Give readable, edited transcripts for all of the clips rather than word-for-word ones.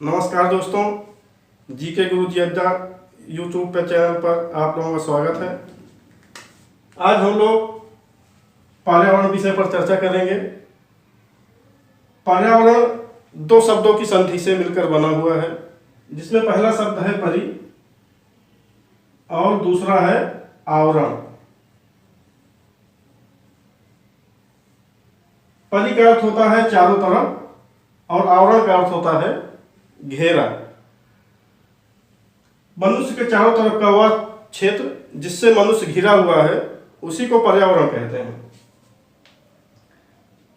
नमस्कार दोस्तों, जी के गुरु जी अड्डा यूट्यूब पे चैनल पर आप लोगों का स्वागत है। आज हम लोग पर्यावरण विषय पर चर्चा करेंगे। पर्यावरण दो शब्दों की संधि से मिलकर बना हुआ है, जिसमें पहला शब्द है परि और दूसरा है आवरण। परि का अर्थ होता है चारों तरफ और आवरण का अर्थ होता है घेरा। मनुष्य के चारों तरफ का वह क्षेत्र जिससे मनुष्य घिरा हुआ है उसी को पर्यावरण कहते हैं।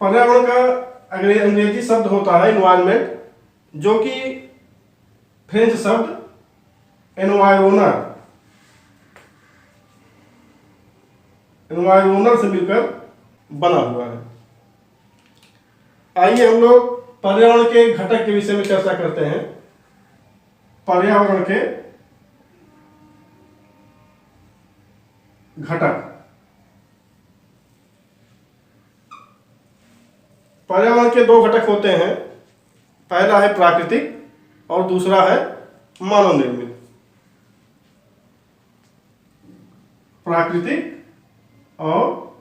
पर्यावरण का अंग्रेजी शब्द होता है एनवायरमेंट, जो कि फ्रेंच शब्द एनवायरोनर से मिलकर बना हुआ है। आइए हम लोग पर्यावरण के घटक के विषय में चर्चा करते हैं। पर्यावरण के घटक। पर्यावरण के दो घटक होते हैं, पहला है प्राकृतिक और दूसरा है मानव निर्मित। प्राकृतिक और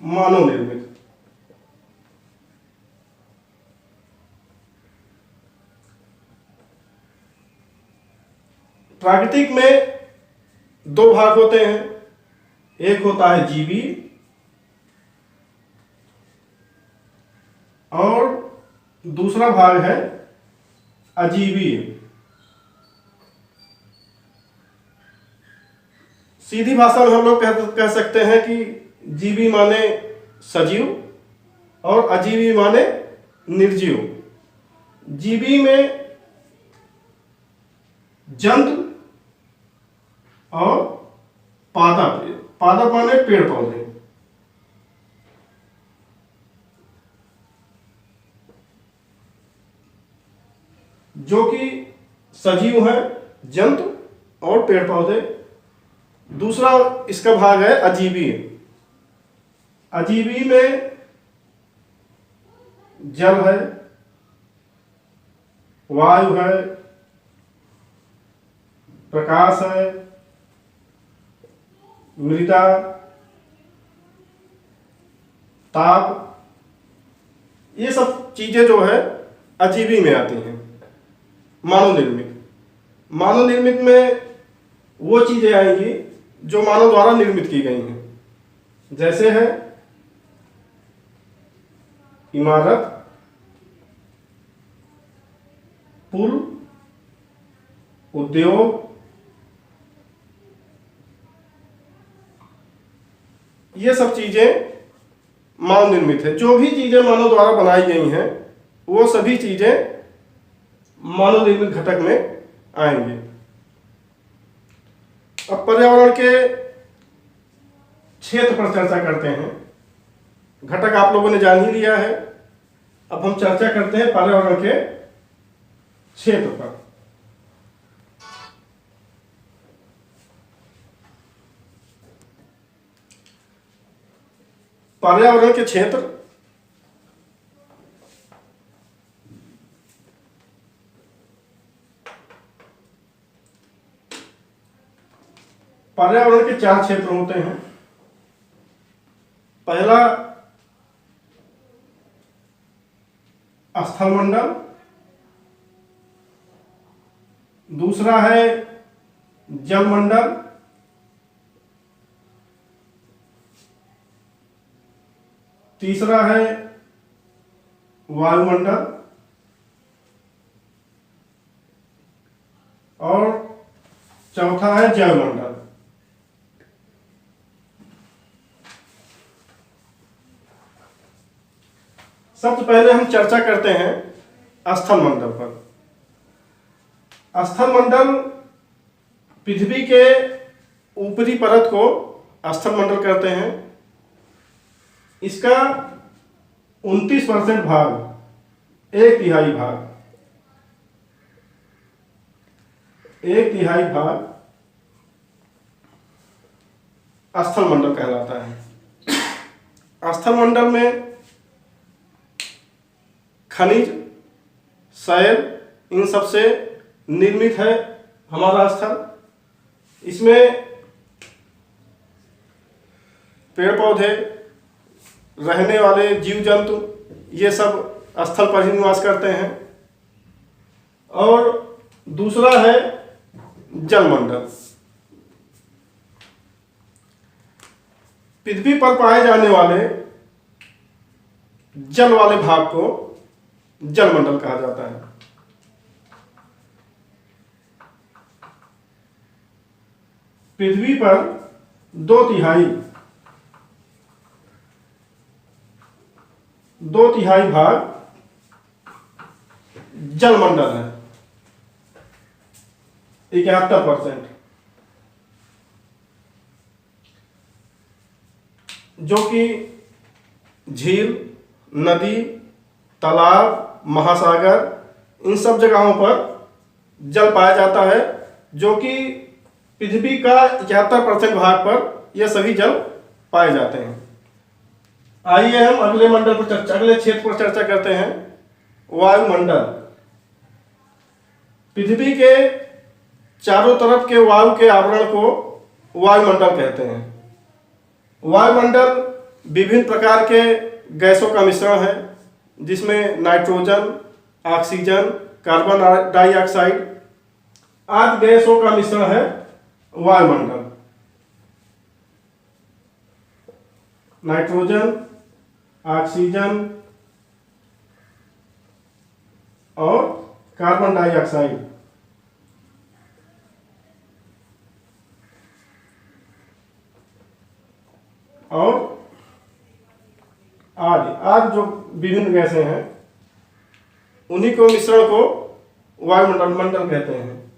मानव निर्मित। प्राकृतिक में दो भाग होते हैं, एक होता है जीवी और दूसरा भाग है अजीवी। सीधी भाषा में हम लोग कह सकते हैं कि जीवी माने सजीव और अजीवी माने निर्जीव। जीवी में जंतु और पादप माने पेड़ पौधे। जो कि सजीव है, जंतु और पेड़ पौधे। दूसरा इसका भाग है अजीवी। अजीवी में जल है, वायु है, प्रकाश है, मृदा, ताप, ये सब चीजें जो है अजीवी में आती हैं। मानव निर्मित में वो चीजें आएंगी जो मानव द्वारा निर्मित की गई हैं, जैसे है इमारत, पुल, उद्योग, ये सब चीजें मानव निर्मित है। जो भी चीजें मानव द्वारा बनाई गई हैं वो सभी चीजें मानव निर्मित घटक में आएंगे। अब पर्यावरण के क्षेत्र पर चर्चा करते हैं। घटक आप लोगों ने जान ही लिया है, अब हम चर्चा करते हैं पर्यावरण के क्षेत्र पर। पर्यावरण के क्षेत्र पर्यावरण के चार क्षेत्र होते हैं। पहला स्थलमंडल, दूसरा है जलमंडल, तीसरा है वायुमंडल और चौथा है जैवमंडल। सबसे पहले हम चर्चा करते हैं स्थलमंडल पर। स्थलमंडल पृथ्वी के ऊपरी परत को स्थलमंडल कहते हैं। इसका 29% भाग, एक तिहाई भाग स्थलमंडल कहलाता है। स्थलमंडल में खनिज, शैल, इन सब से निर्मित है हमारा स्थल। इसमें पेड़ पौधे, रहने वाले जीव जंतु, ये सब स्थल पर ही निवास करते हैं। और दूसरा है जलमंडल। पृथ्वी पर पाए जाने वाले जल वाले भाग को जलमंडल कहा जाता है। पृथ्वी पर 2/3 भाग जलमंडल है, 71%, जो कि झील, नदी, तालाब, महासागर, इन सब जगहों पर जल पाया जाता है, जो कि पृथ्वी का 71% भाग पर यह सभी जल पाए जाते हैं। आइए हम अगले क्षेत्र पर चर्चा करते हैं, वायुमंडल। पृथ्वी के चारों तरफ के वायु के आवरण को वायुमंडल कहते हैं। वायुमंडल विभिन्न प्रकार के गैसों का मिश्रण है, जिसमें नाइट्रोजन, ऑक्सीजन, कार्बन डाइऑक्साइड आदि गैसों का मिश्रण है वायुमंडल। नाइट्रोजन, ऑक्सीजन और कार्बन डाइऑक्साइड। और आदि जो विभिन्न गैसें हैं, उन्हीं को मिश्रण को वायुमंडल कहते हैं।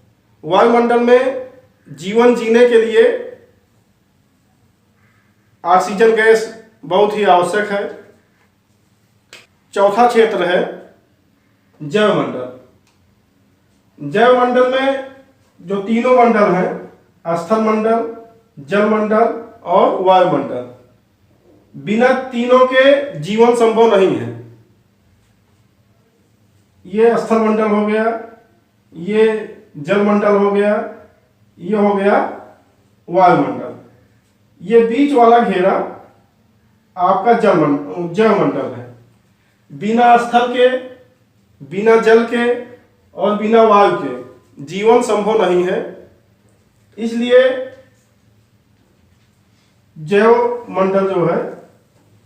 वायुमंडल में जीवन जीने के लिए ऑक्सीजन गैस बहुत ही आवश्यक है। चौथा क्षेत्र है जैवमंडल। जैवमंडल में जो तीनों मंडल हैं, स्थल मंडल, जलमंडल और वायुमंडल, बिना तीनों के जीवन संभव नहीं है। ये स्थल मंडल हो गया, ये जलमंडल हो गया, ये हो गया वायुमंडल। ये बीच वाला घेरा आपका जैवमंडल है। बिना स्थल के, बिना जल के और बिना वायु के जीवन संभव नहीं है। इसलिए जैवमंडल जो है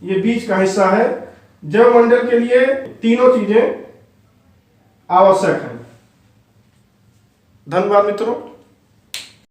ये बीच का हिस्सा है। जैवमंडल के लिए तीनों चीजें आवश्यक हैं। धन्यवाद मित्रों।